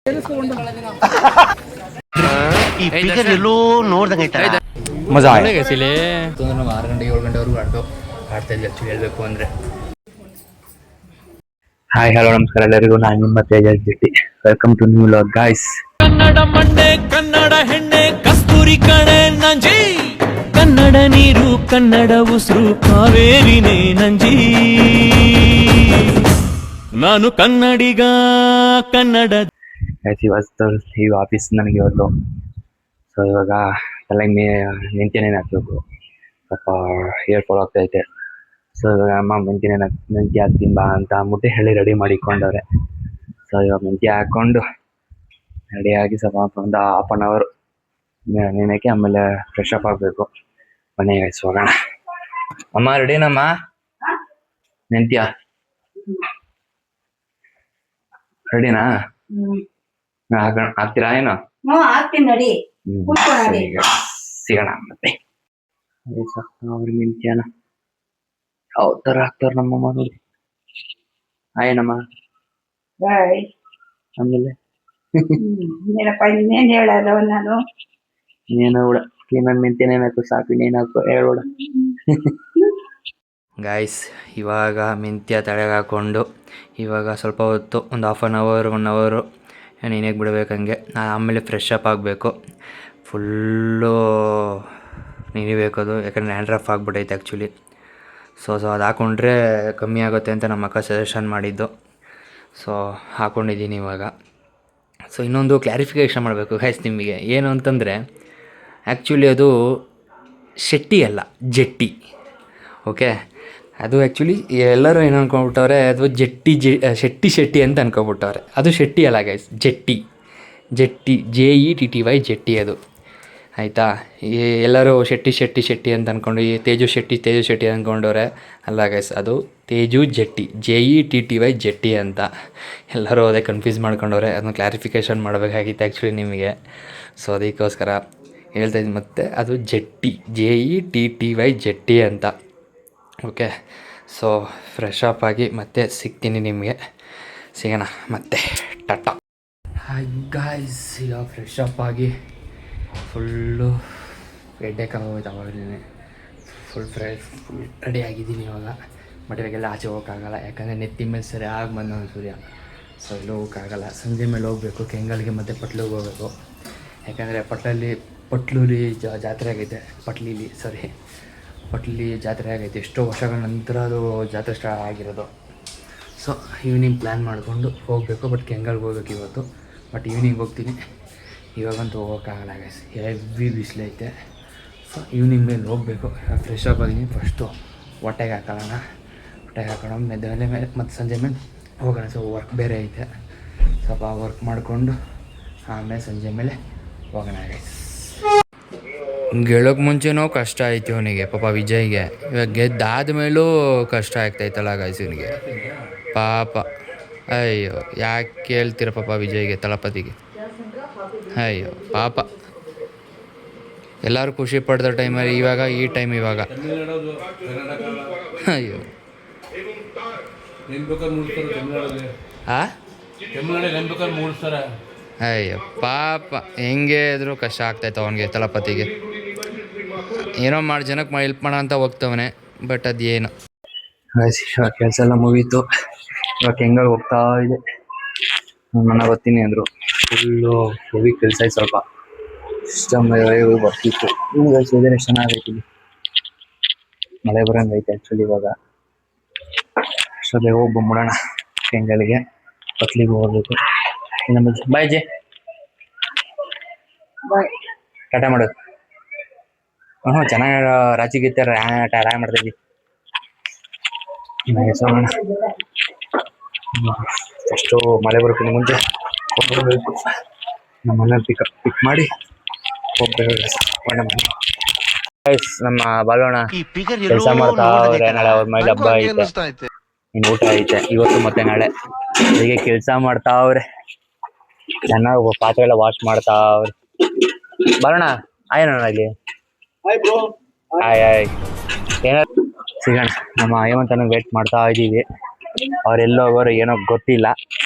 ಈ ಪಿಗರ್ ಎಲ್ಲೋ ನೋಡ್ದಂಗೈತೆ. ಮಜಾ 6 ಗಂಟೆ 7 ಗಂಟೆವರೆಗೂ ಆಡ್ತಾ ಇದ್ವಿ ಆ್ಯಕ್ಚುಲಿ ಹೇಳಬೇಕು ಅಂದರೆ. ಹಾಯ್ ಹಲೋ ನಮಸ್ಕಾರ ಎಲ್ಲರಿಗೂ, ನಾನು ನಿಮ್ಮ Tejas Jetty. Welcome to new vlog guys. Kannada ಮಣ್ಣೆ ಕನ್ನಡ ಹೆಣ್ಣೆ ಕಸ್ತೂರಿ ಕಣೆ ನಂಜಿ, ಕನ್ನಡ ನೀರು ಕನ್ನಡ ಉಸಿರು ಕಾವೇರಿನೇ ನಂಜಿ, ನಾನು ಕನ್ನಡಿಗ ಕನ್ನಡ. ಈ ಆಫೀಸ್ ನನಗೆ ಇವತ್ತು. ಸೊ ಇವಾಗ ತಲೆಗೆ ಮೆಂತ್ಯನೇ ಹಾಕಬೇಕು, ಸ್ವಲ್ಪ ಹೇರ್ ಫಾಲ್ ಆಗ್ತೈತೆ. ಸೊ ಇವಾಗ ಅಮ್ಮ ಮೆಂತ್ಯ ಹಾಕ್ತೀನಿ ಬಾ ಅಂತ ಅಂದ್ಬಿಟ್ಟು ಹೇಳಿ ರೆಡಿ ಮಾಡಿಕೊಂಡವ್ರೆ. ಸೊ ಇವಾಗ ಮೆಂತ್ಯ ಹಾಕ್ಕೊಂಡು ರೆಡಿಯಾಗಿ ಸ್ವಲ್ಪ ಒಂದು ಹಾಫ್ ಆನ್ ಅವರ್ ನೆನಕ್ಕೆ ಆಮೇಲೆ ಫ್ರೆಶ್ ಅಪ್ ಆಗಬೇಕು. ಮನೆಗೆ ಹೋಗೋಣ. ಅಮ್ಮ ರೆಡಿನಮ್ಮ? ಮೆಂತ್ಯ ರೆಡಿನಾ? ಹಾಕ್ತೀರಾ ಏನು? ಸಿಗೋಣ ಮತ್ತೆ. ಅವ್ರ ಮೆಂತ್ಯನ ಯಾವ ಥರ ಹಾಕ್ತಾರ ನಮ್ಮಮ್ಮ ನೋಡಿ. ಆಯ್ನಮ್ಮ ಆಮೇಲೆ ಇನ್ನೇನ್ ಹೇಳಲ್ಲ ನಾನು. ನೀನು ಕೂಡ ಕ್ಲೀನಾಗಿ ಮೆಂತ್ಯನೇ ಹಾಕು, ಸಾಕು, ಇನ್ನೇನು ಹಾಕು ಹೇಳೋಡ. ಗಾಯ್ಸ್ ಇವಾಗ ಮೆಂತ್ಯ ತಲೆಗೆ ಹಾಕ್ಕೊಂಡು ಇವಾಗ ಸ್ವಲ್ಪ ಹೊತ್ತು ಒಂದು ಹಾಫ್ ಆನ್ ಅವರ್ 1 ಅವರು ನೆನೆಗೆ ಬಿಡಬೇಕಂಗೆ. ನಾನು ಆಮೇಲೆ ಫ್ರೆಶ್ ಅಪ್ ಆಗಬೇಕು. ಫುಲ್ಲು ನೆನಿಬೇಕದು, ಯಾಕಂದರೆ ಡ್ಯಾಂಡ್ರಫ್ ಆಗಿಬಿಟ್ಟೈತೆ ಆ್ಯಕ್ಚುಲಿ. ಸೊ ಅದು ಹಾಕ್ಕೊಂಡ್ರೆ ಕಮ್ಮಿ ಆಗುತ್ತೆ ಅಂತ ನಮ್ಮ ಅಕ್ಕ ಸಜೆಷನ್ ಮಾಡಿದ್ದು. ಸೊ ಹಾಕ್ಕೊಂಡಿದ್ದೀನಿ ಇವಾಗ. ಸೊ ಇನ್ನೊಂದು ಕ್ಲಾರಿಫಿಕೇಷನ್ ಮಾಡಬೇಕು ಗೈಸ್ ನಿಮಗೆ, ಏನು ಅಂತಂದರೆ ಆ್ಯಕ್ಚುಲಿ ಅದು ಶೆಟ್ಟಿ ಅಲ್ಲ, ಜೆಟ್ಟಿ. ಓಕೆ, ಅದು ಆ್ಯಕ್ಚುಲಿ ಎಲ್ಲರೂ ಏನು ಅಂದ್ಕೊಂಡ್ಬಿಟ್ಟವ್ರೆ, ಅದು ಶೆಟ್ಟಿ ಅಂತ ಅಂದ್ಕೊಬಿಟ್ಟವ್ರೆ. ಅದು ಶೆಟ್ಟಿ ಅಲ್ಲ ಗೈಸ್, ಜೆಟ್ಟಿ JETTY ಜೆಟ್ಟಿ ಅದು, ಆಯಿತಾ? ಎಲ್ಲರೂ ಶೆಟ್ಟಿ ಅಂತ ಅಂದ್ಕೊಂಡು ಈ ತೇಜು ಶೆಟ್ಟಿ ಅಂದ್ಕೊಂಡವ್ರೆ. ಅಲ್ಲ ಗೈಸ್, ಅದು ತೇಜು ಜೆಟ್ಟಿ, JETTY ಜೆಟ್ಟಿ ಅಂತ. ಎಲ್ಲರೂ ಅದೇ ಕನ್ಫ್ಯೂಸ್ ಮಾಡ್ಕೊಂಡವ್ರೆ. ಅದನ್ನ ಕ್ಲಾರಿಫಿಕೇಷನ್ ಮಾಡಬೇಕಾಗಿತ್ತು ಆ್ಯಕ್ಚುಲಿ ನಿಮಗೆ. ಸೊ ಅದಕ್ಕೋಸ್ಕರ ಹೇಳ್ತಾಯಿದ್ದೀನಿ ಮತ್ತೆ, ಅದು ಜೆಟ್ಟಿ JETTY ಜೆಟ್ಟಿ ಅಂತ. ಓಕೆ, ಸೊ ಫ್ರೆಶ್ ಅಪ್ ಆಗಿ ಮತ್ತೆ ಸಿಗ್ತೀನಿ ನಿಮಗೆ, ಸಿಗೋಣ ಮತ್ತೆ, ಟಾಟಾ. ಹಾಯ್ ಗಾಯ್ಸ್, ಈಗ ಫ್ರೆಶ್ ಅಪ್ ಆಗಿ ಫುಲ್ಲು ಎಡ್ಡೆಕ್ಕಾಗೋಯ್ತು. ಅವಾಗಲೇ ಫುಲ್ ರೆಡಿ ಆಗಿದ್ದೀನಿ ಇವಾಗ. ಬಟ್ ಇವಾಗೆಲ್ಲ ಆಚೆ ಹೋಗೋಕ್ಕಾಗಲ್ಲ, ಯಾಕಂದರೆ ನೆತ್ತಿ ಮೇಲೆ ಸರಿ ಆಗಿ ಬಂದ ಸೂರ್ಯ. ಸೊ ಎಲ್ಲೂ ಹೋಗೋಕ್ಕಾಗಲ್ಲ. ಸಂಜೆ ಮೇಲೆ ಹೋಗಬೇಕು ಕೆಂಗಲ್ಗೆ ಮತ್ತು ಪಟ್ಲಿಗೆ ಹೋಗಬೇಕು. ಯಾಕಂದರೆ ಪಟ್ಲೂಲಿ ಜಾತ್ರೆ ಆಗೈತೆ. ಪಟ್ಲಿ ಜಾತ್ರೆ ಆಗೈತೆ. ಎಷ್ಟೋ ವರ್ಷಗಳ ನಂತರ ಅದು ಜಾತ್ರೆ ಸ್ಟಾರ್ಟ್ ಆಗಿರೋದು. ಸೊ ಈವ್ನಿಂಗ್ ಪ್ಲ್ಯಾನ್ ಮಾಡಿಕೊಂಡು ಹೋಗಬೇಕು. ಬಟ್ ಕೆಂಗಲ್ಗೆ ಹೋಗ್ಬೇಕು ಇವತ್ತು. ಬಟ್ ಈವ್ನಿಂಗ್ ಹೋಗ್ತೀನಿ, ಇವಾಗಂತೂ ಹೋಗೋಕ್ಕಾಗಲ್ಲ ಗೈಸ್, ಹೆವಿ ಬಿಸಿಲೈತೆ. ಸೊ ಈವ್ನಿಂಗ್ ಮೇಲೆ ಹೋಗಬೇಕು. ಫ್ರೆಶ್ ಅಪ್ ಆಗಿದ್ದೀನಿ. ಫಸ್ಟು ಹೊಟ್ಟೆಗೆ ಹಾಕೋಣ ಮೇಲೆ ಮತ್ತು ಸಂಜೆ ಮೇಲೆ ಹೋಗೋಣ. ಸೊ ವರ್ಕ್ ಬೇರೆ ಐತೆ, ಸ್ವಲ್ಪ ವರ್ಕ್ ಮಾಡಿಕೊಂಡು ಆಮೇಲೆ ಸಂಜೆ ಮೇಲೆ ಹೋಗೋಣ ಗೈಸ್. ಗೆಳೋಕ್ಕೆ ಮುಂಚೆನೂ ಕಷ್ಟ ಆಯಿತು ಅವನಿಗೆ, ಪಾಪ ವಿಜಯ್ಗೆ. ಇವಾಗ ಗೆದ್ದಾದ ಮೇಲೂ ಕಷ್ಟ ಆಗ್ತಾಯಿತ್ತಲ್ಲ ಗೈಸ್ ಇವನಿಗೆ, ಪಾಪ. ಅಯ್ಯೋ, ಯಾಕೆ ಕೇಳ್ತೀರ ಪಾಪ ವಿಜಯ್ಗೆ, ತಳಪತಿಗೆ. ಅಯ್ಯೋ ಪಾಪ, ಎಲ್ಲರೂ ಖುಷಿ ಪಡ್ದ ಟೈಮಲ್ಲಿ ಇವಾಗ ಈ ಟೈಮ್ ಇವಾಗ. ಅಯ್ಯೋ ಅಯ್ಯೋ ಪಾಪ, ಹೆಂಗೆ ಇದ್ರು ಕಷ್ಟ ಆಗ್ತಾಯಿತ್ತು ಅವನಿಗೆ, ತಳಪತಿಗೆ. ಏನೋ ಮಾಡಿ ಜನಕ್ಕೆ ಹೆಲ್ಪ್ ಮಾಡೋ ಅಂತ ಹೋಗ್ತವನೆ, ಬಟ್ ಅದೇನು. ಕೆಲಸ ಎಲ್ಲ ಮುಗೀತು. ಇವಾಗ ಕೆಂಗಲ್ ಹೋಗ್ತಾ ಇದೆ. ನನ್ನ ಬರ್ತೀನಿ ಅಂದರು. ಫುಲ್ಲು ಹೆವಿ ಕೆಲಸ ಐತೆ, ಸ್ವಲ್ಪ ಸಿಸ್ಟಮ್ ಬರ್ತಿತ್ತು. ವೆದರ್ ಎಷ್ಟು ಚೆನ್ನಾಗೈತಿ, ಮಳೆ ಬರೋಂಗೈತೆ ಆ್ಯಕ್ಚುಲಿ ಇವಾಗ. ಅಷ್ಟೊತ್ತಿಗೆ ಹೋಗಿ ಬಂದ್ಬಿಡೋಣ ಕೆಂಗಲ್ಗೆ. ಪಟ್ಲಿಗೆ ಹೋಗ್ಬೇಕು. ನಮ್ಮ ಬಾಯ್ ಜೆ ಟಾಟಾ ಮಾಡೋದು. ಚೆನ್ನಾಗಿ ರಾಚಿ ಗೀತೆ ರಾಯ ಮಾಡ್ತಾಯಿದ್ವಿ. ಹೋಗೋಣ. ಎಷ್ಟು ಮಳೆ ಬರೋಕ್ಕಿಂತ ಮುಂಚೆ ಹೋಗ್ಬೇಕು. ನಮ್ಮ ಮನೇಲಿ ಪಿಕ್ ಮಾಡಿ ಹೋಗ್ಬೇಕು. ನಮ್ಮ ಬಾಲೋಣ ಕೆಲಸ ಮಾಡ್ತಾ ಅವ್ರೆ. ನಾಳೆ ಅವ್ರ ಮೈಲಿ ಹಬ್ಬ ಐತೆ, ಇನ್ನು ಊಟ ಐತೆ ಇವತ್ತು ಮತ್ತೆ ನಾಳೆ. ಹೀಗೆ ಕೆಲಸ ಮಾಡ್ತಾ ಅವ್ರೆ, ಚೆನ್ನಾಗಿ ಪಾತ್ರೆ ಎಲ್ಲ ವಾಶ್ ಮಾಡ್ತಾ ಅವ್ರೆ. ಬಾಲೋಣ ಆಯ್ನಣ್ಣ ಇಲ್ಲಿ. ಆಯ್ ಸಿಗೋಣ. ನಮ್ಮ ಹೇಮಂತನ ವೇಟ್ ಮಾಡ್ತಾ ಇದ್ದೀವಿ. ಅವ್ರೆಲ್ಲೋ ಹೋಗೋರು ಏನೋ ಗೊತ್ತಿಲ್ಲ.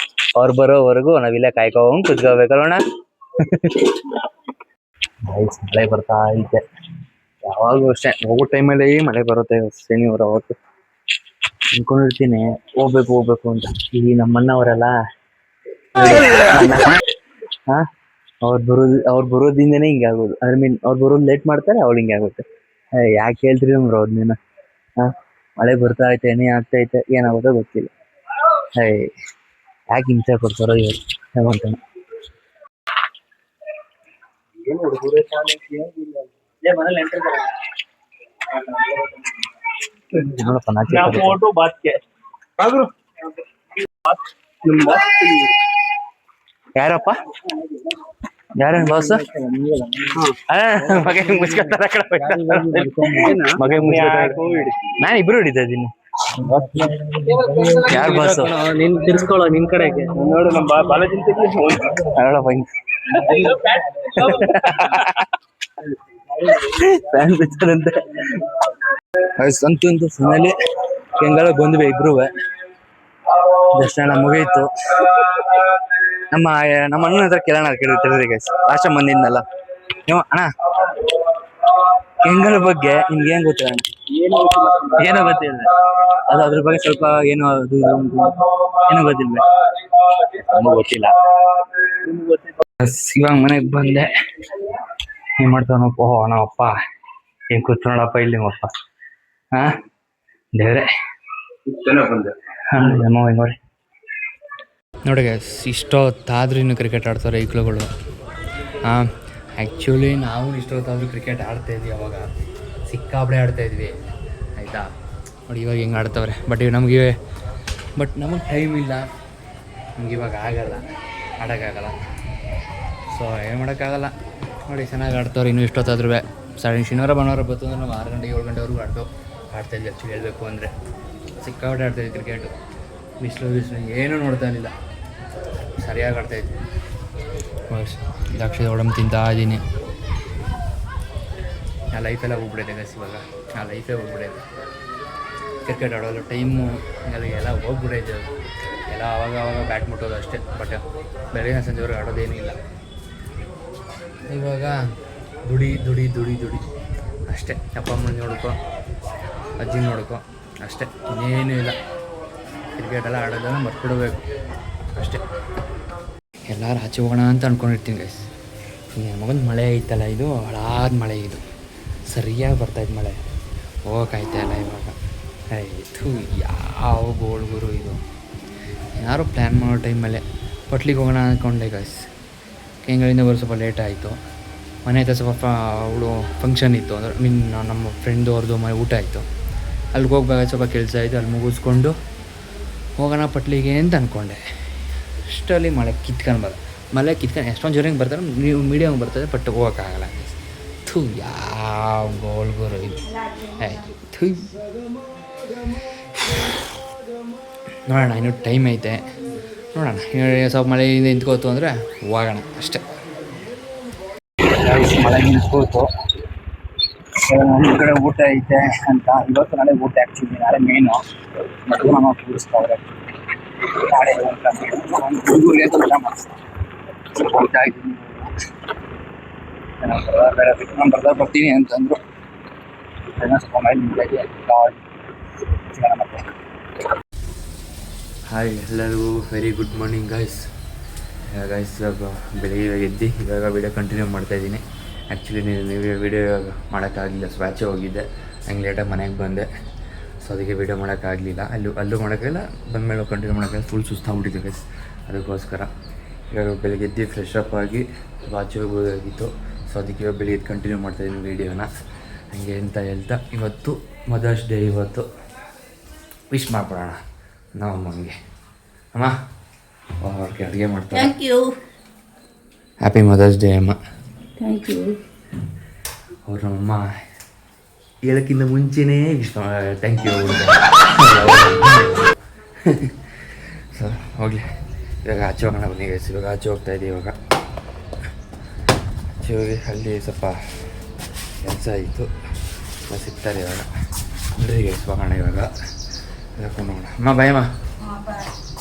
ಅವ್ರು ಬರೋವರೆಗೂ ನಾವಿಲ್ಲೇ ಕಾಯ್ಕೊಂಡು ಕುತ್ಕೋಬೇಕಲ್ಲೋಣ. ಮಳೆ ಬರ್ತಾ ಐತೆ, ಯಾವಾಗೂ ಅಷ್ಟೇ ಹೋಗೋ ಟೈಮಲ್ಲಿ ಮಳೆ ಬರುತ್ತೆ. ಶನಿವಾರ ಅವತ್ತು ಅನ್ಕೊಂಡಿರ್ತೀನಿ ಹೋಗ್ಬೇಕು ಅಂತ. ಈ ನಮ್ಮಣ್ಣ ಅವರೆಲ್ಲ ಅವ್ರು ಬರೋದಿಂದನೇ ಹಿಂಗೆ ಆಗೋದು. ಐ ಮೀನ್ ಅವ್ರು ಬರೋದು ಲೇಟ್ ಮಾಡ್ತಾರೆ, ಅವಳು ಹಿಂಗೆ ಆಗುತ್ತೆ. ಯಾಕೆ ಹೇಳ್ತೀರಿ ನಮ್ರು ಅವ್ರನ್ನೇನ? ಮಳೆ ಬರ್ತಾ ಐತೆ, ಏನೇ ಆಗ್ತೈತೆ, ಏನಾಗುತ್ತೋ ಗೊತ್ತಿಲ್ಲ. ಯಾಕೆ ಹಿಂಸೆ ಕೊಡ್ತಾರೋ ಹೇಗಂತ. ಯಾರಪ್ಪ ಯಾರೇನ್ ಬಾಸ್? ಮಗೆ ಮುಚ್ಕೊತಾರ ಮಗೆ ನಾನು ಇಬ್ರು ಹಿಡಿತಾ ಇದ್ದೀನಿ. ಯಾರು ಬಾಸ್? ನೀನ್ ತಿರ್ಸ್ಕೊಳ್ಳೋ ನಿನ್ ಕಡೆಗೆ ನೋಡು. ನಮ್ಮ ಬಾಲಾಜಿ ಫ್ಯಾನ್ ಬಿಚ್ಚಾರಂತೆ. ಅಂತೂ ಫೈನಲಿ ಕೆಂಗಳ ಬಂದ್ವಿ ಇಬ್ರು. ದರ್ಶನ ಮುಗಿಯಿತು. ನಮ್ಮ ಅಣ್ಣನ ಹತ್ರ ಕೇಳೋಣ ಕೇಳಿರ್ತೀರಿ ಗೈಸ್. ಲಾಸ್ಟ್ ಟೈಮ್ ಬಂದಿದ್ನಲ್ಲ ನೀವು. ಅಣ್ಣ ಕೆಂಗಲ್ ಬಗ್ಗೆ ನಿಮ್ಗೆ ಏನ್ ಗೊತ್ತಿಲ್ಲ? ಏನೋ ಗೊತ್ತಿಲ್ಲ. ಅದ್ರ ಬಗ್ಗೆ ಸ್ವಲ್ಪ ಏನೋ ಏನೋ ಗೊತ್ತಿಲ್ಲ. ನಮಗೂ ಗೊತ್ತಿಲ್ಲ. ಇವಾಗ ಮನೆಗ್ ಬಂದೆ. ಏನ್ ಮಾಡ್ತಾವನಪ್ಪ? ನಮ್ಮಪ್ಪ ಏನ್ ಕೂತ್ಕೊಂಡಪ್ಪ ಇಲ್ಲಿ ನಿಮ್ಮಪ್ಪ. ದೇವ್ರೆ ನೋಡಿ ನೋಡಿ ಗೈಸ್, ಇಷ್ಟೊತ್ತಾದ್ರೂ ಇನ್ನು ಕ್ರಿಕೆಟ್ ಆಡ್ತಾರೆ ಈಕ್ಳುಗಳು. ಆ್ಯಕ್ಚುಲಿ ನಾವು ಇಷ್ಟೊತ್ತಾದರೂ ಕ್ರಿಕೆಟ್ ಆಡ್ತಾಯಿದ್ವಿ. ಅವಾಗ ಸಿಕ್ಕಾಪಡೆ ಆಡ್ತಾಯಿದ್ವಿ ಆಯಿತಾ. ನೋಡಿ ಇವಾಗ ಹೆಂಗೆ ಆಡ್ತವ್ರೆ. ಬಟ್ ನಮಗೆ ಟೈಮ್ ಇಲ್ಲ. ನಮ್ಗೆ ಇವಾಗ ಆಗಲ್ಲ, ಆಡೋಕ್ಕಾಗಲ್ಲ. ಸೊ ಏನು ಮಾಡೋಕ್ಕಾಗಲ್ಲ. ನೋಡಿ ಚೆನ್ನಾಗಿ ಆಡ್ತವ್ರೆ ಇನ್ನೂ ಇಷ್ಟೊತ್ತಾದ್ರೂ. ಶನಿವಾರ ಭಾನುವಾರ ಬಂತು ಅಂದ್ರೆ ನಾವು 6 ಗಂಟೆ 7 ಗಂಟೆವರೆಗೂ ಆಡ್ತಾಯಿದ್ವಿ. ಆ್ಯಕ್ಚುಲಿ ಹೇಳಬೇಕು ಅಂದರೆ ಸಿಕ್ಕಾಪಟ್ಟೆ ಆಡ್ತಾಯಿದ್ವಿ ಕ್ರಿಕೆಟು. ಬಿಸಿಲು ಏನೂ ನೋಡ್ತಾ ಇರಲಿಲ್ಲ, ಸರಿಯಾಗಿ ಆಡ್ತಾಯಿದ್ವಿ. ದ್ರಾಕ್ಷಿ ಒಡಂಬ ತಿಂತಾ ಇದ್ದೀನಿ. ಆ ಲೈಫೆಲ್ಲ ಹೋಗ್ಬಿಡೈತೆ ಗಸ್. ಇವಾಗ ಆ ಲೈಫೇ ಹೋಗ್ಬಿಡೈತೆ. ಕ್ರಿಕೆಟ್ ಆಡೋಲ್ಲ ಟೈಮು ಎಲ್ಲ ಹೋಗ್ಬಿಡೈತೆ. ಎಲ್ಲ ಆವಾಗ ಬ್ಯಾಟ್ ಮುಟ್ಟೋದು ಅಷ್ಟೇ. ಬಟ್ ಬೆಳಗಿನ ಸಂಜೆವರೆಗೆ ಆಡೋದೇನಿಲ್ಲ. ಇವಾಗ ದುಡಿ ಅಷ್ಟೇ. ಅಪ್ಪ ಅಮ್ಮನ ನೋಡ್ಕೊ, ಅಜ್ಜಿ ನೋಡ್ಕೊ ಅಷ್ಟೇ, ಇನ್ನೇನೂ ಇಲ್ಲ. ಕ್ರಿಕೆಟೆಲ್ಲ ಆಡೋದನ್ನು ಮರ್ಬಿಡಬೇಕು ಅಷ್ಟೇ. ಎಲ್ಲರೂ ಆಚೆ ಹೋಗೋಣ ಅಂತ ಅಂದ್ಕೊಂಡಿರ್ತೀನಿ ಗೈಸ್. ನಮಗೊಂದು ಮಳೆ ಐತಲ್ಲ, ಇದು ಹಳಾದ ಮಳೆ. ಇದು ಸರಿಯಾಗಿ ಬರ್ತಾಯಿದ್ದು ಮಳೆ. ಹೋಗೋಕ್ಕಾಯ್ತಾಯಿಲ್ಲ ಇವಾಗ. ಆಯಿತು ಯಾವ ಗೋಳ್ಗುರು ಇದು. ಯಾರು ಪ್ಲ್ಯಾನ್ ಮಾಡೋ ಟೈಮಲ್ಲೇ ಪಟ್ಲಿಗೆ ಹೋಗೋಣ ಅಂದ್ಕೊಂಡೆ ಗೈಸ್. ಕೆಂಗಳಿಂದ ಬರೋ ಸ್ವಲ್ಪ ಲೇಟ್ ಆಯಿತು. ಮನೆ ಹತ್ರ ಸ್ವಲ್ಪ ಅವಳು ಫಂಕ್ಷನ್ ಇತ್ತು. ಅಂದರೆ ನಮ್ಮ ಫ್ರೆಂಡು ಅವ್ರದ್ದು ಮನೆ ಊಟ ಆಯಿತು. ಅಲ್ಲಿಗೆ ಹೋಗ್ಬೇಕು, ಸ್ವಲ್ಪ ಕೆಲಸ ಆಯಿತು. ಅಲ್ಲಿ ಮುಗಿಸ್ಕೊಂಡು ಹೋಗೋಣ ಪಟ್ಲಿಗೆ ಅಂತ ಅಂದ್ಕೊಂಡೆ. ಅಷ್ಟರಲ್ಲಿ ಮಳೆ ಕಿತ್ಕೊಂಡು ಎಷ್ಟೊಂದು ಜೋರಂಗೆ ಬರ್ತಾರೆ, ನೀವು ಮೀಡಿಯಮ್ ಬರ್ತದೆ. ಬಟ್ ಹೋಗೋಕ್ಕಾಗಲ್ಲ. ಯಾವ ಗೋಲ್ಗೋರು ಇದು. ನೋಡೋಣ, ಇನ್ನೂ ಟೈಮ್ ಐತೆ. ನೋಡೋಣ, ಸ್ವಲ್ಪ ಮಳೆಯಿಂದ ನಿಂತ್ಕೋತು ಅಂದರೆ ಹೋಗೋಣ ಅಷ್ಟೇ. ಮಳೆ ನಿಂತ್ಕೋತು. ಒಂದು ಕಡೆ ಊಟ ಐತೆ ಅಂತ. ಇವತ್ತು ನಾಳೆ ಊಟ ಆ್ಯಕ್ಚುಲಿ ನಾಳೆ ಮೇನು ಮತ್ತು ನಮ್ಮ ಕೂರಿಸ್ತಾವ್ರೆ. ನಾಳೆ ಹುಡುಗರಿಗೆ ಊಟ ಮಾಡಿಸ್ತಾರೆ. ಊಟ ಆಯ್ತು. ನಾನು ಬರ್ತೀನಿ ಅಂತಂದರು. ಸ್ವಲ್ಪ ಮೈಲ್ ಮತ್ತೆ. ಹಾಯ್ ಎಲ್ಲರಿಗೂ ವೆರಿ ಗುಡ್ ಮಾರ್ನಿಂಗ್ ಗೈಸ್. ಇವಾಗ ಬೆಳಿಗ್ಗೆ ಎದ್ದು ಇವಾಗ ವೀಡಿಯೋ ಕಂಟಿನ್ಯೂ ಮಾಡ್ತಾಯಿದ್ದೀನಿ. ಆ್ಯಕ್ಚುಲಿ ನೀವು ವೀಡಿಯೋ ಇವಾಗ ಮಾಡೋಕ್ಕಾಗಲಿಲ್ಲ. ಸ್ವಾಚೆ ಹೋಗಿದ್ದೆ, ಹಂಗೆ ಲೇಟಾಗಿ ಮನೆಗೆ ಬಂದೆ. ಸೊ ಅದಕ್ಕೆ ವೀಡಿಯೋ ಮಾಡೋಕ್ಕಾಗಲಿಲ್ಲ. ಅಲ್ಲೂ ಮಾಡೋಕ್ಕಾಗಿಲ್ಲ, ಬಂದಮೇಲೆ ಕಂಟಿನ್ಯೂ ಮಾಡೋಕ್ಕಾಗಿಲ್ಲ. ಫುಲ್ ಸುಸ್ತಾಗ್ಬಿಟ್ಟಿದೆ ಗೈಸ್. ಅದಕ್ಕೋಸ್ಕರ ಇವಾಗ ಬೆಳಿಗ್ಗೆ ಎದ್ದು ಫ್ರೆಶ್ ಅಪ್ ಆಗಿ ವಾಚ್ ಹೋಗೋದಾಗಿತ್ತು. ಸೊ ಅದಕ್ಕೆ ಇವಾಗ ಬೆಳಿಗ್ಗೆ ಕಂಟಿನ್ಯೂ ಮಾಡ್ತಾಯಿದ್ದೀನಿ ವೀಡಿಯೋನ. ಹಂಗೆ ಅಂತ ಹೇಳ್ತಾ ಇವತ್ತು ಮದರ್ಸ್ ಡೇ. ಇವತ್ತು ವಿಶ್ ಮಾಡ್ಬಿಡೋಣ ನಾವು ಅಮ್ಮನಿಗೆ. ಅಮ್ಮ ಅವ್ರಿಗೆ ಅಡುಗೆ ಮಾಡ್ತಾರೆ. Thank you. Happy mother's day ಅಮ್ಮ. Thank you. ಅವ್ರು ನಮ್ಮಮ್ಮ ಹೇಳೋಕ್ಕಿಂತ ಮುಂಚೆನೇ ವಿಶ್ ಥ್ಯಾಂಕ್ ಯು. ಸೊ ಹೋಗಲಿ, ಇವಾಗ ಆಚೆ ಹೋಗೋಣ ಬನ್ನಿ ಗೈಸ್. ಇವಾಗ ಆಚೆ ಹೋಗ್ತಾಯಿದ್ದೀವಿ. ಇವಾಗ ಆಚೆ ಹೋಗಿ ಅಲ್ಲಿ ಸ್ವಲ್ಪ ಕೆಲಸ ಇತ್ತು, ಸಿಗ್ತಾರೆ ಇವಾಗ. ಅಂದರೆ ಗೈಸ್ ಹೋಗೋಣ ಇವಾಗ. ಕರ್ಕೊಂಡು ಹೋಗೋಣ. ಅಮ್ಮ ಬಾಯ್. ಅಮ್ಮ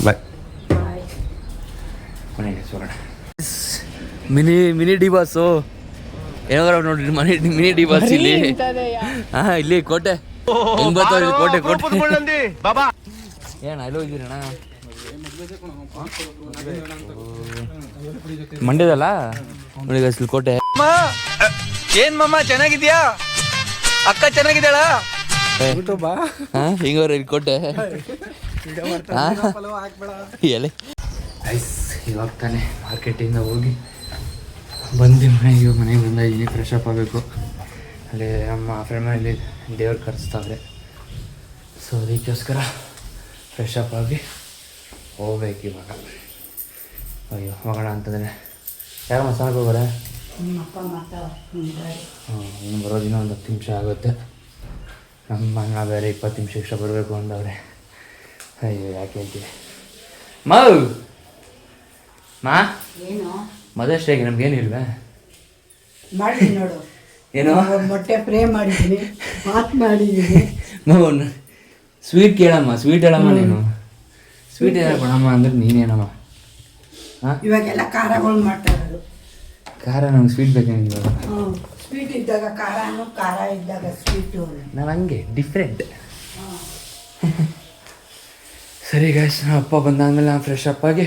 ಬಾಯ್. ಮಿನಿ ಡಿ ಬಾಸು ಏನಾರ ನೋಡ್ರಿ ಮಿನಿ ಡಿ ಬಾಸ್ ಇಲ್ಲಿ ಇಲ್ಲಿ ಕೋಟೆ ಹೆಂಗ್ ಬರ್ತಾವ ಕೋಟೆ ಏನ ಅಲ್ಲೋ ಇದ್ದೀರಣ್ಣ ಮಂಡ್ಯದಲ್ಲ ನೋಡಿ ಗೈಸ್ ಇಲ್ಲಿ ಕೋಟೆ. ಏನ್ ಮಮ್ಮ ಚೆನ್ನಾಗಿದ್ಯಾ? ಅಕ್ಕ ಚೆನ್ನಾಗಿದ್ದಾಳ? ಹಿಂಗವ್ರ ಇಲ್ಲಿ ಕೋಟೆ ಎಲೆ ಐಸ್. ಇವಾಗ ತಾನೆ ಮಾರ್ಕೆಟಿಂದ ಹೋಗಿ ಬಂದು ಮನೆಗೆ ಬಂದಿದ್ದೀನಿ. ಫ್ರೆಶ್ ಅಪ್ ಆಗಬೇಕು. ಅಲ್ಲಿ ನಮ್ಮ ಫ್ರೆಂಡ್ ಮನೇಲಿ ದೇವ್ರು ಕರೆಸ್ತಾವ್ರೆ. ಸೊ ಅದಕ್ಕೋಸ್ಕರ ಫ್ರೆಶ್ ಅಪ್ ಆಗಿ ಹೋಗ್ಬೇಕು ಇವಾಗ. ಅಯ್ಯೋ ಹೋಗೋಣ ಅಂತಂದರೆ ಯಾರು ಮಸಾಲಕ್ಕೆ ಹೋಗೋರೆ? ಇನ್ನು ಬರೋದಿನ ಒಂದು 10 ನಿಮಿಷ ಆಗುತ್ತೆ. ನಮ್ಮ ಅಣ್ಣ ಬೇರೆ 20 ನಿಮಿಷ ಎಕ್ಸ್ಟ್ರಾ ಬರಬೇಕು ಅಂದವ್ರೆ. ಅಯ್ಯೋ ಯಾಕೆ ಹೇಳ್ತೀವಿ ಮಾ ಮದರ್ಸ್ ಡೇಗೆ ನಮ್ಗೇನು ಇಲ್ವೇ? ಮಾಡಿ ನೋಡು. ಏನೋ ಮೊಟ್ಟೆ ಫ್ರೈ ಮಾಡಿದ್ದೀನಿ, ಮಾತು ಮಾಡಿದ್ದೀನಿ. ಸ್ವೀಟ್ ಕೇಳಮ್ಮ, ಸ್ವೀಟ್ ಹೇಳಮ್ಮ. ನೀನು ಸ್ವೀಟ್ ಏನಾರ ಕೊಡಮ್ಮ ಅಂದ್ರೆ ನೀನೇನಮ್ಮ? ಹಾಂ ಇವಾಗೆಲ್ಲ ಖಾರಗಳು ಮಾಡ್ತಾ ಇರೋದು. ಖಾರ ನಮ್ಗೆ ಸ್ವೀಟ್ ಬೇಕೇನು ಇವಾಗ? ಸ್ವೀಟ್ ಇದ್ದಾಗ ಖಾರನು, ಖಾರ ಇದ್ದಾಗ ಸ್ವೀಟು. ನಾವು ಹಂಗೆ ಡಿಫ್ರೆಂಟ್. ಸರಿ ಗೈಸ್, ನಮ್ಮ ಅಪ್ಪ ಬಂದಾದ್ಮೇಲೆ ನಾನು ಫ್ರೆಶ್ ಅಪ್ ಆಗಿ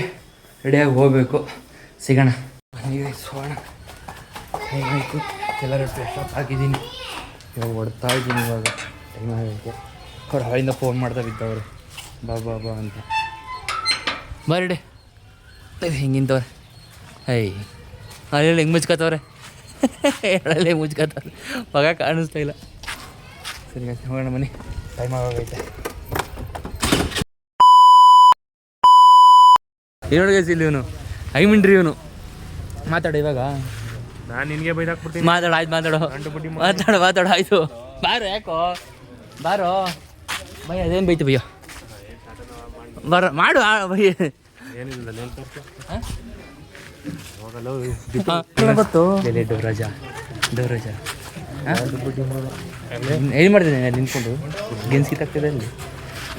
ರೆಡಿಯಾಗಿ ಹೋಗಬೇಕು. ಸಿಗೋಣ ಈಗ ಹೋಗೋಣ. ಹೇಗಾಯಿತು ಎಲ್ಲರೂ ಫ್ರೆಶ್ ಅಪ್ ಆಗಿದ್ದೀನಿ. ಇವಾಗ ಹೊಡ್ತಾ ಇದ್ದೀನಿ. ಇವಾಗ ಟೈಮ್ ಆಗೈತೆ. ಅವ್ರು ಹಾಳಿಂದ ಫೋನ್ ಮಾಡ್ತಾ ಬಿದ್ದವ್ರು ಬಾ ಬಾ ಬಾ ಅಂತ. ಬರ್ಡೆ ಹಿಂಗಿಂತವ್ರೆ. ಅಲ್ಲಿ ಹೆಂಗೆ ಮುಚ್ಕೋತವ್ರೆ, ಎಡಲ್ಲಿ ಹೆಂಗೆ ಮುಚ್ಕೋತವ್ರೆ, ಮಗ ಕಾಣಿಸ್ತಾ ಇಲ್ಲ. ಸರಿ ಹೋಗೋಣ ಮನೆ, ಟೈಮ್ ಆಗೋಗೈತೆ. ಏನೋಡ್ಗೈಸಿ ಇಲ್ಲಿ ಇವನು ಐಮಿನ್ರಿ ಇವನು. ಮಾತಾಡು ಇವಾಗ. ನಾನು ನಿನಗೆ ಬೈದಾಕ್ಬಿಡ್ತೀನಿ. ಮಾತಾಡು ಆಯ್ತು, ಮಾತಾಡು ಆಯಿತು. ಬಾರೋ, ಯಾಕೋ ಬಾರೋ ಭಯ. ಅದೇನು ಬೈತು ಭಯ್ಯ? ಬರ ಮಾಡು ಭಯ್ಯ. ಏನಿಲ್ಲ ಗೊತ್ತು ದೇವರಾಜ ಏನು ಮಾಡ್ತಿದ್ದೀನಿ ನಿಂತ್ಕೊಂಡು ಗೆನ್ಸಿ ತಗ್ತಿದೆ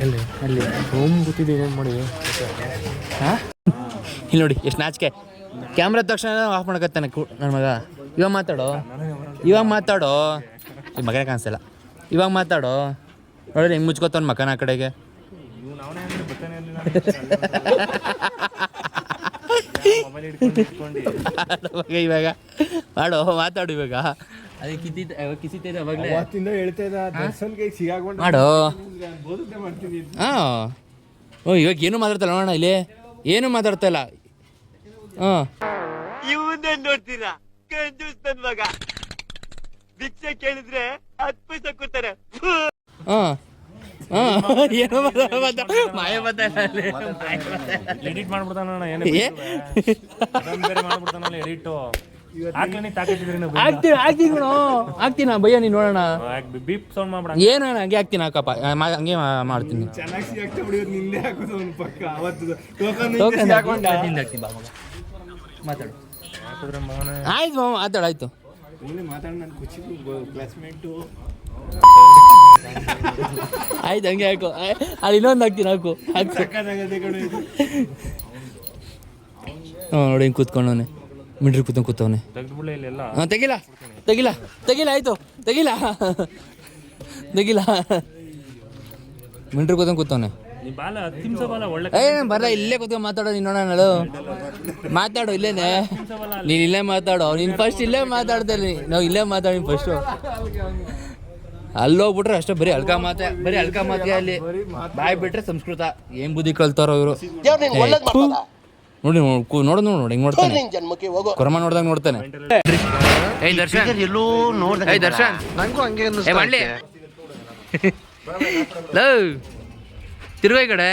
ಅಲ್ಲಿ ಅಲ್ಲಿ ಹೋಮ್ ಗೊತ್ತಿದ್ದೀನಿ. ಏನು ಮಾಡಿ ಹಾಂ ಇಲ್ಲಿ ನೋಡಿ ಎಷ್ಟು ನಾಚಿಕೆ. ಕ್ಯಾಮ್ರಾ ತಕ್ಷಣ ಆಫ್ ಮಾಡ್ಕತ್ತಾನೆ ನನ್ನ ಮಗ. ಇವಾಗ ಮಾತಾಡೋ ಈ ಮಗನೇ ಕಾಣಿಸ್ತಿಲ್ಲ. ಇವಾಗ ಮಾತಾಡೋ ನೋಡ್ರಿ ಹೆಂಗೆ ಮುಚ್ಕೋತಾನೆ ಮಕನ ಆ ಕಡೆಗೆ. ಇವಾಗ ಮಾತಾಡು ಇವಾಗ. ಅದೇ ಕಿಸಿತೈತೆ ಅವಾಗಲೇ ಮಾಡೋ. ಹಾಂ ಇವಾಗ ಏನು ಮಾತಾಡ್ತಲ್ಲ ನೋಡೋಣ. ಇಲ್ಲಿ ಏನು ಮಾತಾಡ್ತಾ ಇಲ್ಲ. ಹಾಂ ನೋಡ್ತೀರಾ ಮಗ ಭಿಕ್ಷೆ ಕೇಳಿದ್ರೆ 10 ಪೈಸೆ ಕೊಡ್ತಾರೆ. ಹಾಂ ಏನೋ ಮಾಯ ಎಡಿಟ್ ಮಾಡ್ಬಿಡ್ತಾನ ಎಡಿಟ್ ಆಗ್ತೀನ ಭಯ್ಯ. ನೀನು ನೋಡೋಣ ಬೀಪ್ ಸೌಂಡ್ ಮಾಡ್ಬಿಡ. ಏನು ಹಂಗೆ ಆಗ್ತೀನಿ ಹಾಕಪ್ಪ, ಹಂಗೆ ಮಾಡ್ತೀನಿ. ಮಾತಾಡು ಆಯ್ತು ಮಾತಾಡು ಆಯ್ತು. ಆಯ್ತು ಹಂಗೆ ಹಾಕು. ಅಲ್ಲಿ ಇನ್ನೊಂದು ಹಾಕ್ತೀನಿ ಹಾಕು. ನೋಡಿ ಹಿಂಗೆ ಕೂತ್ಕೊಂಡವನೆ ಮಿಡ್ರಿ ಕೂತವನೆ. ಹಾಂ ತೆಗಿಲ್ಲ ಆಯ್ತು ತೆಗಿಲ್ಲ ಮಿಡ್ರಿ ಕೂತವನೆ. ಬರಲ್ಲ ಇಲ್ಲೇ ಕೂತ್ಕೊಂಡು ಮಾತಾಡೋ. ನೀನು ನೋಡೋಣ ಮಾತಾಡು ಇಲ್ಲೇನೆ. ನೀನು ಇಲ್ಲೇ ಮಾತಾಡೋ. ನೀನು ಫಸ್ಟ್ ಇಲ್ಲೇ ಮಾತಾಡ್ತಾ. ನಾವು ಇಲ್ಲೇ ಮಾತಾಡಿ ಫಸ್ಟು. ಅಲ್ಲೋಗ್ಬಿಟ್ರೆ ಅಷ್ಟೇ ಬರೀ ಅಲ್ಕ ಮಾತೆ ಅಲ್ಲಿ ಬಾಯ್ ಬಿಟ್ರೆ ಸಂಸ್ಕೃತ. ಏನ್ ಬುದ್ಧಿ ಕಲ್ತಾರೋ ಇವರು. ನೋಡಿ ನೋಡು ಹೆಂಗ್ ನೋಡ್ತಾನೆ. ಕೊರಮ ನೋಡ್ದಂಗ್ ನೋಡ್ತಾನೆ. ದರ್ಶನ್ ತಿರುಗ ಈ ಕಡೆ.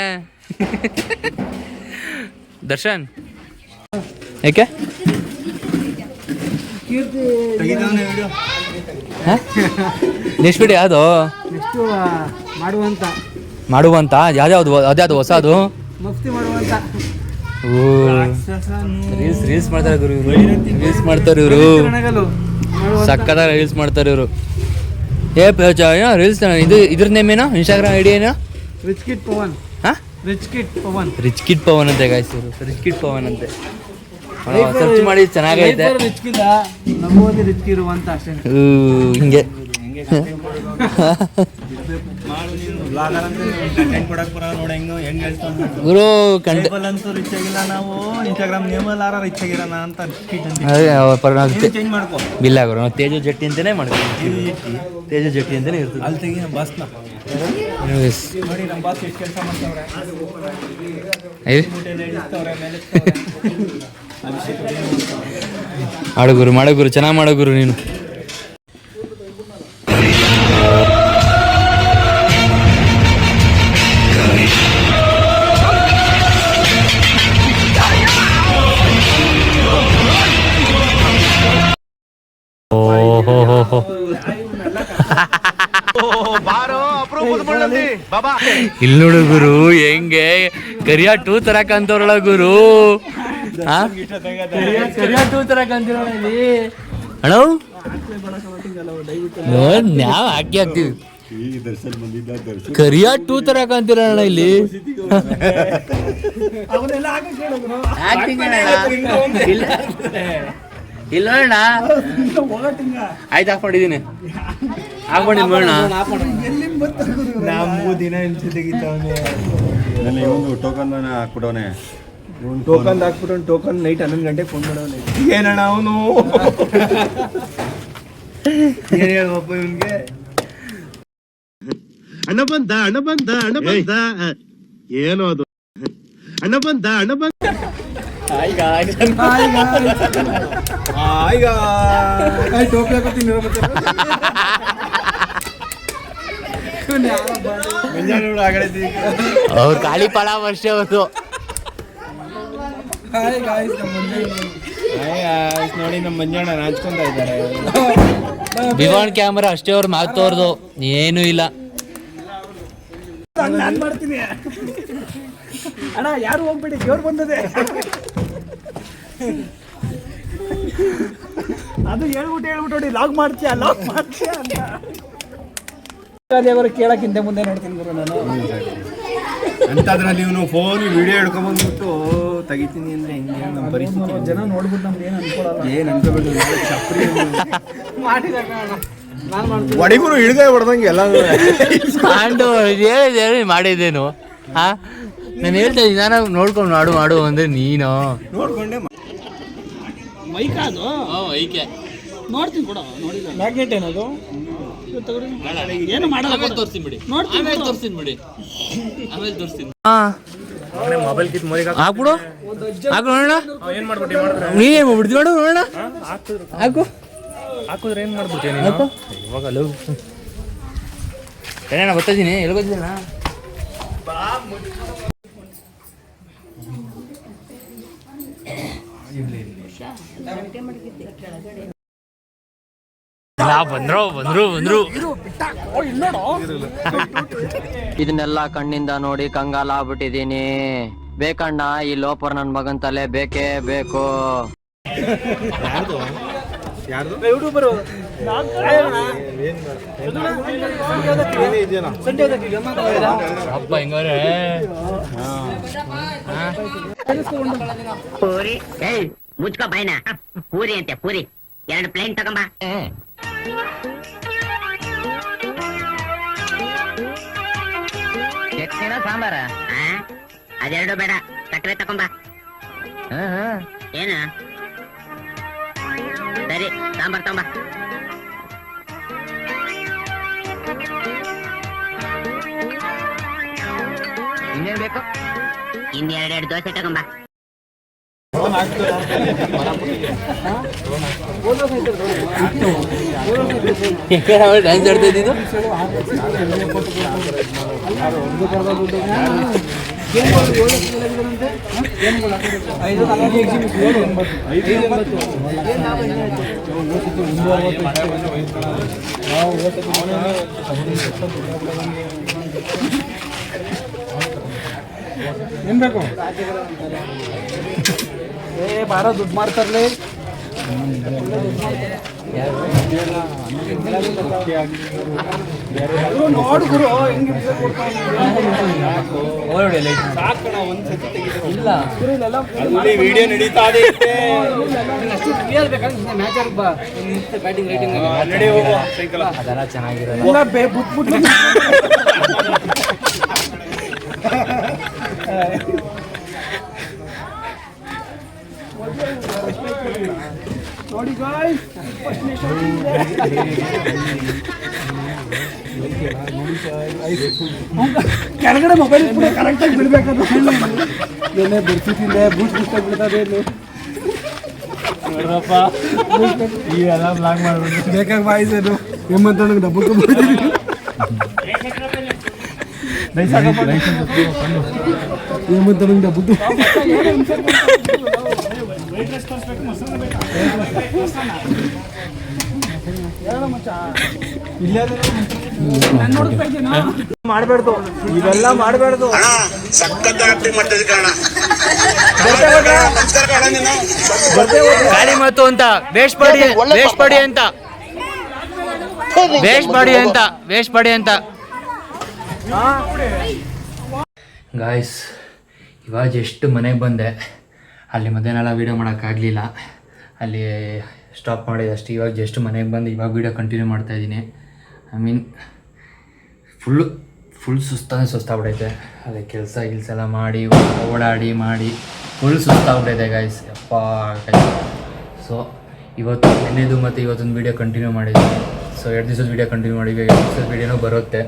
ದರ್ಶನ್ ಯಾಕೆ ನೆಕ್ಸ್ಟ್ ವಿಡಿಯೋ ಯಾವುದು ಮಾಡುವಂತ ಯಾವ್ದು ಹೊಸದು ಮುಫ್ತಿ ಮಾಡುವಂತ. ರೀಲ್ಸ್ ಮಾಡ್ತಾರೆ ಗುರು ಇವರು. ಸಕ್ಕತ್ತಾಗ ರೀಲ್ಸ್ ಮಾಡ್ತಾರೆ ಇವರು. ರೀಲ್ಸ್ ಇದ್ರ ನೇಮ್ ಏನೋ ಇನ್ಸ್ಟಾಗ್ರಾಮ್ ಐಡಿ ಏನೋ? Rich kid Pavan. Rich kid Pavan ಅಂತೆ ಗಾಯ್ಸ್ ಇವರು. ರಿಚ್ ಕಿಡ್ ಪವನ್ ಅಂತೆ. ಸರ್ಚ್ ಮಾಡಿ ಚೆನ್ನಾಗೈತೆ ರಿಚ್ಕಿಲ್ಲ ನಮ್ಮಲ್ಲಿ ರಿಚ್ ಇರುವಂತ ಅಷ್ಟೇ. ಹಿಂಗೆ ಗುರು ಅಂತೂ ರಿಚ್ ಆಗಿಲ್ಲ ನಾವು ಇನ್ಸ್ಟಾಗ್ರಾಮ್ ನೇಮಲ್ಲಿ ರಿಚ್ ಆಗಿರೋಣ ಅಂತ ಚೇಂಜ್ ಮಾಡ್ಕೋ. ಇಲ್ಲ ಗುರು ನಾವು ತೇಜು ಜಟ್ಟಿ ಅಂತಾನೆ ಮಾಡ್ತೀವಿ. ತೇಜು ಜಟ್ಟಿ ಅಂತಾನೆ ಇರ್ತದೆ. ಅಲ್ಲಿ ತೆಗಿ ನಮ್ಮ ಬಾಸ್ನ ನೋಡಿ, ನಮ್ಮ ಬಾಸ್ ಎಷ್ಟು ಕೆಲಸ ಮಾಡ್ತಾವ್ರೆ. ಮಾಡು ಗುರು ಚೆನ್ನಾಗಿ ಮಾಡೋ ಗುರು ನೀನು. ಇಲ್ಲಿ ನೋಡು ಗುರು ಹೆಂಗೆ ಕರಿಯ 2 ತರ ಕಾಣ್ತವ್ರಳ ಗುರು. ಕರಿಯ 2 ತರ ಕಾಣ್ತಿರೋಣ ಇಲ್ಲಿ ಅಣ್ಣ. ನಾವು ಹಾಕ್ತೀವಿ ಕರಿಯ 2 ತರ ಕಾಣ್ತಿರೋಣ ಇಲ್ಲಿ. ಇಲ್ಲ ಅಣ್ಣ ಆಯ್ತು ಹಾಕೊಂಡಿದ್ದೀನಿ ಹಾಕೊಂಡಿದ್ದೀನಿ ನೋಡೋಣ. ನಮ್ಮ ದಿನ ತೆಗಿತಾವನೆ ಟೋಕನ್ ಹಾಕ್ಬಿಡವನೆ. ಟೋಕನ್ ಹಾಕ್ಬಿಟ್ಟು ಟೋಕನ್ ನೈಟ್ 11 ಗಂಟೆಗೆ ಫೋನ್ ಮಾಡೋನೆ. ಏನಣ್ಣ ಅವನು ಏನು ಹೇಳಪ್ಪ ಇವನ್ಗೆ. ಅಣ್ಣ ಬಂದ ಏನೋ ಅದು ಅಣ್ಣ ಬಂದ ಟೋಪಿ ಹಾಕೋತೀನಿ. ಅವ್ರು ಖಾಲಿ ಪಳ ವರ್ಷ ಅವತ್ತು ನೋಡಿ ನಮ್ಮ ಮಂಜಣ್ಣ ನಾಚ್ಕೊಂತ ಇದ್ದಾರೆ. ವಿವಾನ್ ಕ್ಯಾಮ್ರಾ ಅಷ್ಟೇ ಅವ್ರು ಮಾತೋರ್ದು ಏನೂ ಇಲ್ಲ. ನಾನು ಮಾಡ್ತೀನಿ ಅಣ್ಣ, ಯಾರು ಹೋಗ್ಬೇಡಿ, ದೇವ್ರು ಬಂದದೆ. ಅದು ಹೇಳ್ಬಿಟ್ಟು ನೋಡಿ ಲಾಗ್ ಮಾಡ್ತೀಯ ಅಂತ ದೇವರು ಕೇಳಕ್ಕಿಂತ ಮುಂದೆ ನೋಡ್ತೀನಿ ಗುರು ನಾನು. ಅಂತದ್ರಲ್ಲಿ ಇವನು ಫೋನ್ ವಿಡಿಯೋ ಹಿಡ್ಕೊಂಡ್ಬಂದ್ಬಿಟ್ಟು ತೆಗಿತೀನಿ ಅಂದ್ರೆ ಹೆಂಗೆ ನಮ್ಮ ಪರಿಸ್ಥಿತಿ. ಜನ ನೋಡ್ಬಿಟ್ಟು ನಮ್ಗೆ ಏನು ಅನ್ಕೊಳ್ಳಲ್ಲ. ಏನು ಅನ್ಕೋಬೇಡಿ ಚಪ್ರಿ ನಾನು ಮಾಡ್ತೀನಿ. ಒಡಿಗುರು ಹಿಡ್ದೆ ಹೊಡೆದಂಗೆ ಎಲ್ಲ ಹೇಳಿದೆ ಮಾಡಿದ್ದೇನು. ನಾನು ಹೇಳ್ತಾ ಇದ್ದೀನಿ ನಾನು ನೋಡ್ಕೊಂಡು ಮಾಡು ಅಂದ್ರೆ ನೀನು ನೋಡ್ಕೊಂಡೆ ಮೈಕ್ ಅದು ಐಕೆ ನೋಡ್ತೀನಿ ಕೂಡ ನೋಡಿಲ್ಲ. ಮ್ಯಾಗ್ನೆಟ್ ಏನದು ಏನು ಮಾಡಲ್ಲ. ತೋರಿಸ್ತೀನಿ ಬಿಡಿ ಆಮೇಲೆ ತೋರಿಸ್ತೀನಿ. ಮೊಬೈಲ್ ಕಿತ್ ಮೋರಿಗೆ ಹಾಕ್ಬಿಡು ನೋಡೋಣ. ಏನ್ ಮಾಡ್ಬಿಟ್ಟು ಮಾಡಿದ್ರೆ ನೀನೇ ಬಿಡ್ತೀವಿ ನೋಡೋಣ. ಹಾಕಿದ್ರೆ ಏನ್ ಮಾಡ್ಬಿಡ್ತೀನಿ ನೀನು ಇವಾಗಲ್ಲ. ನಾನು ಗೊತ್ತಿದ್ದೀನಿ ಎಲ್ಲಿ ಗೊತ್ತಿಲ್ಲ. ಬಂದ್ರು ಇದನ್ನೆಲ್ಲ ಕಣ್ಣಿಂದ ನೋಡಿ ಕಂಗಾಲಾಗ್ಬಿಟ್ಟಿದೀನಿ. ಬೇಕಣ್ಣ ಈ ಲೋಪರ್ ನನ್ ಮಗನ್ ತಲೆ ಬೇಕೇ ಬೇಕು. ಯೂಟ್ಯೂಬರು ಹಬ್ಬ ಹೆಂಗವ್ರೆ ಪೂರಿ ಮುಚ್ಕೋ ಬಾಯ್ನ. ಪೂರಿ ಅಂತೆ ಪೂರಿ 2 ಪ್ಲೇನ್ ತಗೊಂಬ. ಚಟ್ನಿನ ಸಾಂಬಾರ ಅದೆರಡು ಬೇಡ, ಸಕ್ಕರೆ ತಗೊಂಬ. ಏನ ಸರಿ ಸಾಂಬಾರ್ ತಗೊಂಬ. ಇನ್ನೇನ್ ಬೇಕು? ಇನ್ನೆರಡೆರಡು ದೋಸೆ ತಗೊಂಬ. ಡ್ಯಾನ್ಸ್ ಆಡ್ತಾ ಇದ್ದಿದ್ದು ಏನ್ ಬೇಕು? ಬಾರ ದುಡ್ಡು ಮಾಡ್ತಾರಲಿ. ನೋಡು ಗುರು ಹೆಂಗೆ ಸಾಕಣ ಒಂದ್ಸತಿ ಇಲ್ಲ ವಿಡಿಯೋ ನಡೀತಾ ಇದೆ ನಡಿ ಹೋಗು ಸೈಕಲ್ ಅದೆಲ್ಲ ಚೆನ್ನಾಗಿರೋದು. ಎಲ್ಲ ಬಿಟ್ಬಿಟ್ಟು ನೋಡಿ ಗಾಯ್ಸ್ ಕೆಳಗಡೆ ಮೊಬೈಲ್ ಕರೆಕ್ಟಾಗಿ ಬಿಡ್ಬೇಕಂತ ಏನೇ ಬಿಡ್ತಿದ್ದಿಲ್ಲ ಬೂಸ್ಟ್ ಬೂಸ್ಟಾಗಿ ಬಿಡ್ತದೆ ನೋಡ್ರಪ್ಪ ಇವೆಲ್ಲ ಬ್ಲಾಗ್ ಮಾಡ್ಬಿಟ್ಟು ಬೇಕಾಗಿ ಬಾಯಿಸೋದು ನಿಮ್ಮಂತ ನನಗೆ ಡಬ್ಬು ತುಂಬಿದ್ದೀನಿ ನಿಮ್ಮಂತ ನನಗೆ ಡಬ್ಬು ಮಾಡಬಾರ್ದು ಇವೆಲ್ಲ ಮಾಡಬಾರ್ದು ಗಾಳಿ ಮಾತು ಅಂತ ವೇಸ್ಟ್ ಮಾಡಿ ಅಂತ ಗಾಯ್ಸ್ ಇವಾಗ ಜಸ್ಟ್ ಮನೆಗೆ ಬಂದೆ. ಅಲ್ಲಿ ಮಧ್ಯಾಹ್ನ ವೀಡಿಯೋ ಮಾಡೋಕ್ಕಾಗಲಿಲ್ಲ, ಅಲ್ಲಿ ಸ್ಟಾಪ್ ಮಾಡಿದೆ ಅಷ್ಟೇ. ಇವಾಗ ಜಸ್ಟ್ ಮನೆಗೆ ಬಂದು ಇವಾಗ ವೀಡಿಯೋ ಕಂಟಿನ್ಯೂ ಮಾಡ್ತಾಯಿದ್ದೀನಿ. ಐ ಮೀನ್ ಫುಲ್ ಸುಸ್ತಾಗ್ಬಿಟ್ಟೈತೆ. ಅಲ್ಲಿ ಕೆಲಸ ಎಲ್ಲ ಮಾಡಿ ಓಡಾಡಿ ಫುಲ್ ಸುಸ್ತಾಗ್ಬಿಟ್ಟೈತೆ ಗಾಯ್ಸ್. ಯಪ್ಪ ಸೊ ಇವತ್ತು ನಿನ್ನೆದು ಮತ್ತು ಇವತ್ತೊಂದು ವೀಡಿಯೋ ಕಂಟಿನ್ಯೂ ಮಾಡಿದ್ದೀನಿ. ಸೊ 2 ದಿವಸದ ವೀಡಿಯೋ ಕಂಟಿನ್ಯೂ ಮಾಡಿದ್ವಿ. 2 ದಿವಸದ ವೀಡಿಯೋನೂ ಬರುತ್ತೆ.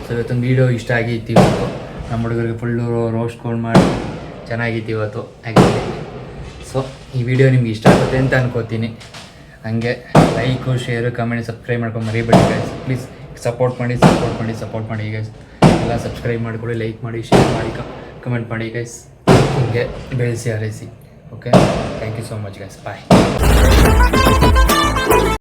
ಸೊ ಇವತ್ತೊಂದು ವೀಡಿಯೋ ಇಷ್ಟ ಆಗಿತ್ತು. ಇವತ್ತು ನಮ್ಮ ಹುಡುಗರಿಗೆ ಫುಲ್ಲು ರೋಸ್ಟ್ಗಳು ಮಾಡಿ ಚೆನ್ನಾಗಿತ್ತು ಇವತ್ತು ಆ್ಯಕ್ಚುಲಿ. ಸೊ ಈ ವಿಡಿಯೋ ನಿಮ್ಗೆ ಇಷ್ಟ ಆಗುತ್ತೆ ಅಂತ ಅನ್ಕೋತೀನಿ. ಹಾಗೆ ಲೈಕು ಶೇರು ಕಮೆಂಟ್ ಸಬ್ಸ್ಕ್ರೈಬ್ ಮಾಡ್ಕೊಂಡು ಮರಿಬೇಡಿ ಗೈಸ್. ಪ್ಲೀಸ್ ಸಪೋರ್ಟ್ ಮಾಡಿ ಗೈಸ್. ಎಲ್ಲ ಸಬ್ಸ್ಕ್ರೈಬ್ ಮಾಡಿಕೊಡಿ, ಲೈಕ್ ಮಾಡಿ, ಶೇರ್ ಮಾಡಿ, ಕಮೆಂಟ್ ಮಾಡಿ ಗೈಸ್. ಹೀಗೆ ಬೆಳೆಸಿ ಹಾರೈಸಿ. Okay, thank you so much guys. Bye.